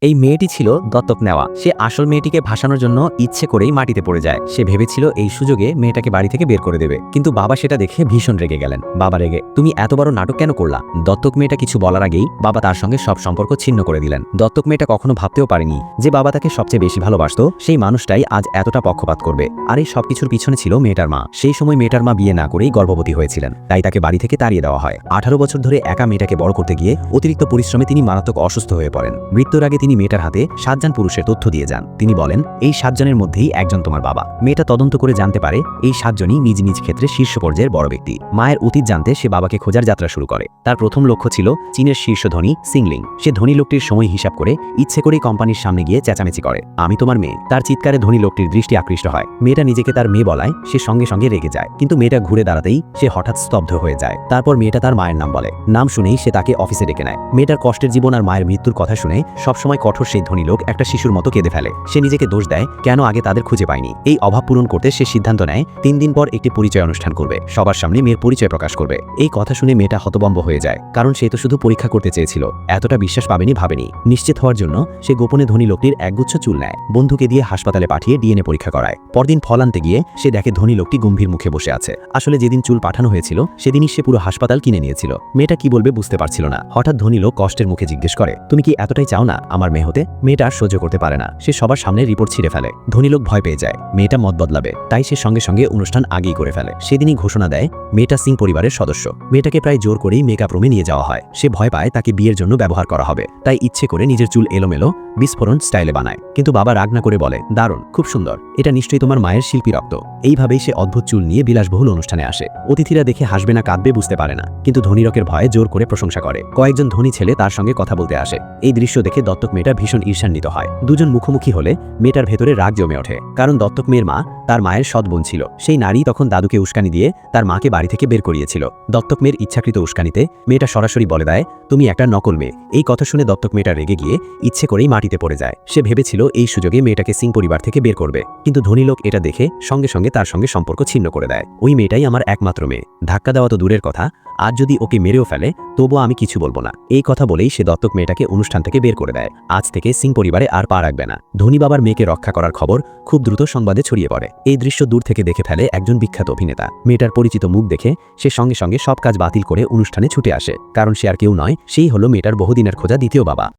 এই মেয়েটি ছিল দত্তক নেওয়া। সে আসল মেয়েটিকে ভাসানোর জন্য ইচ্ছে করেই মাটিতে পড়ে যায়। সে ভেবেছিল এই সুযোগে মেয়েটাকে বাড়ি থেকে বের করে দেবে, কিন্তু বাবা সেটা দেখে ভীষণ রেগে গেলেন। বাবা রেগে, তুমি এত বড় নাটক কেন করলা? দত্তক মেয়েটা কিছু বলার আগেই বাবা তার সঙ্গে সব সম্পর্ক ছিন্ন করে দিলেন। দত্তক মেয়েটা কখনো ভাবতেও পারেনি যে বাবা তাকে সবচেয়ে বেশি ভালোবাসত সেই মানুষটাই আজ এতটা পক্ষপাত করবে। আর এই সবকিছুর পিছনে ছিল মেয়েটার মা। সেই সময় মেয়েটার মা বিয়ে না করেই গর্ভবতী হয়েছিলেন, তাই তাকে বাড়ি থেকে তাড়িয়ে দেওয়া হয়। 18 বছর ধরে একা মেয়েটাকে বড় করতে গিয়ে অতিরিক্ত পরিশ্রমে তিনি মারাত্মক অসুস্থ হয়ে পড়েন। মৃত্যুর আগে তিনি মেয়েটার হাতে 7 জন পুরুষের তথ্য দিয়ে যান। তিনি বলেন, এই 7 জনের মধ্যেই একজন তোমার বাবা। মেয়েটা তদন্ত করে জানতে পারে এই 7 জনই নিজ নিজ ক্ষেত্রে শীর্ষ পর্যায়ের বড় ব্যক্তি। মায়ের অতীত জানতে সে বাবাকে খোঁজার যাত্রা শুরু করে। তার প্রথম লক্ষ্য ছিল চীনের শীর্ষ ধনী সিংলিং। সে ধনী লোকটির সময় হিসাব করে ইচ্ছে করেই কোম্পানির সামনে গিয়ে চেঁচামেচি করে, আমি তোমার মেয়ে। তার চিৎকারে ধনী লোকটির দৃষ্টি আকৃষ্ট হয়। মেয়েটা নিজেকে তার মেয়ে বলায় সে সঙ্গে সঙ্গে রেগে যায়, কিন্তু মেয়েটা ঘুরে দাঁড়াতেই সে হঠাৎ স্তব্ধ হয়ে যায়। তারপর মেয়েটা তার মায়ের নাম বলে। নাম শুনেই সে তাকে অফিসে ডেকে নেয়। মেয়েটার কষ্টের জীবন আর মায়ের মৃত্যুর কথা শুনে সবসময় কঠোর সেই ধনী লোক একটা শিশুর মতো কেঁদে ফেলে। সে নিজেকে দোষ দেয়, কেন আগে তাদের খুঁজে পায়নি। এই অভাব পূরণ করতে সে সিদ্ধান্ত নেয় 3 দিন পর একটি পরিচয় অনুষ্ঠান করবে, সবার সামনে মেয়ের পরিচয় প্রকাশ করবে। এই কথা শুনে মেয়েটা হতভম্ব হয়ে যায়, কারণ সে তো শুধু পরীক্ষা করতে চেয়েছিল, এতটা বিশ্বাস পাবেনি ভাবেনি। নিশ্চিত হওয়ার জন্য সে গোপনে ধনী লোকটির একগুচ্ছ চুল নেয়, বন্ধুকে দিয়ে হাসপাতালে পাঠিয়ে ডিএনএ পরীক্ষা করায়। পরদিন ফল আনতে গিয়ে সে দেখে ধনী লোকটি গম্ভীর মুখে বসে আছে। আসলে যেদিন চুল পাঠানো হয়েছিল সেদিনই সে পুরো হাসপাতাল কিনে নিয়েছিল। মেয়েটা কি বলবে বুঝতে পারছিল না। হঠাৎ ধনী লোক কষ্টের মুখে জিজ্ঞেস করে, তুমি কি এতটাই চাও না আমার মেয়ে হতে? মেয়েটা আর সহ্য করতে পারে না, সে সবার সামনে রিপোর্ট ছিঁড়ে ফেলে। ধনী লোক ভয় পেয়ে যায় মেয়েটা মত বদলাবে, তাই সে সঙ্গে সঙ্গে অনুষ্ঠান আগেই করে ফেলে। সেদিনই ঘোষণা দেয় মেয়েটা সিং পরিবারের সদস্য। মেয়েটাকে প্রায় জোর করেই মেকআপ রুমে নিয়ে যাওয়া হয়। সে ভয় পায় তাকে বিয়ের জন্য ব্যবহার করা হবে, তাই ইচ্ছে করে নিজের চুল এলোমেলো বিস্ফোরণ স্টাইলে বানায়। কিন্তু বাবা রাগ না করে বলে, দারুণ, খুব সুন্দর, এটা নিশ্চয়ই তোমার মায়ের শিল্পী রক্ত। এইভাবেই সে অদ্ভুত চুল নিয়ে বিলাসবহুল অনুষ্ঠানে আসে। অতিথিরা দেখে হাসবে না কাঁদবে বুঝতে পারে না, কিন্তু ধনী লোকের ভয়ে জোর করে প্রশংসা করে। কয়েকজন ধনী ছেলে তার সঙ্গে কথা বলতে আসে। এই দৃশ্য দেখে দত্তক মেয়েটা ভীষণ ঈর্ষান্বিত হয়। দুজন মুখোমুখি হলে মেয়েটার ভেতরে রাগ জমে ওঠে, কারণ দত্তক মেয়ের মা তার মায়ের সৎ বোন ছিল। সেই নারী তখন দাদুকে উস্কানি দিয়ে তার মাকে বাড়ি থেকে বের করিয়েছিল। দত্তক মেয়ের ইচ্ছাকৃত উস্কানিতে মেয়েটা সরাসরি বলে দেয়, তুমি একটা নকল মেয়ে। এই কথা শুনে দত্তক মেয়েটা রেগে গিয়ে ইচ্ছে করেই মাটিতে পড়ে যায়। সে ভেবেছিল এই সুযোগে মেয়েটাকে সিং পরিবার থেকে বের করবে, কিন্তু ধনী লোক এটা দেখে সঙ্গে সঙ্গে তার সঙ্গে সম্পর্ক ছিন্ন করে দেয়। ওই মেয়েটাই আমার একমাত্র মেয়ে, ধাক্কা দেওয়া তো দূরের কথা, আজ যদি ওকে মেরেও ফেলে তবুও আমি কিছু বলবো না। এই কথা বলেই সে দত্তক মেয়েটাকে অনুষ্ঠান থেকে বের করে দেয়। আজ থেকে সিং পরিবারে আর পা রাখবে না। ধনী বাবার মেয়েকে রক্ষা করার খবর খুব দ্রুত সংবাদে ছড়িয়ে পড়ে। এই দৃশ্য দূর থেকে দেখে ফেলে একজন বিখ্যাত অভিনেতা। মেয়েটার পরিচিত মুখ দেখে সে সঙ্গে সঙ্গে সব কাজ বাতিল করে অনুষ্ঠানে ছুটে আসে, কারণ সে আর কেউ নয়, সেই হলো মেয়েটার বহুদিনের খোঁজা দ্বিতীয় বাবা।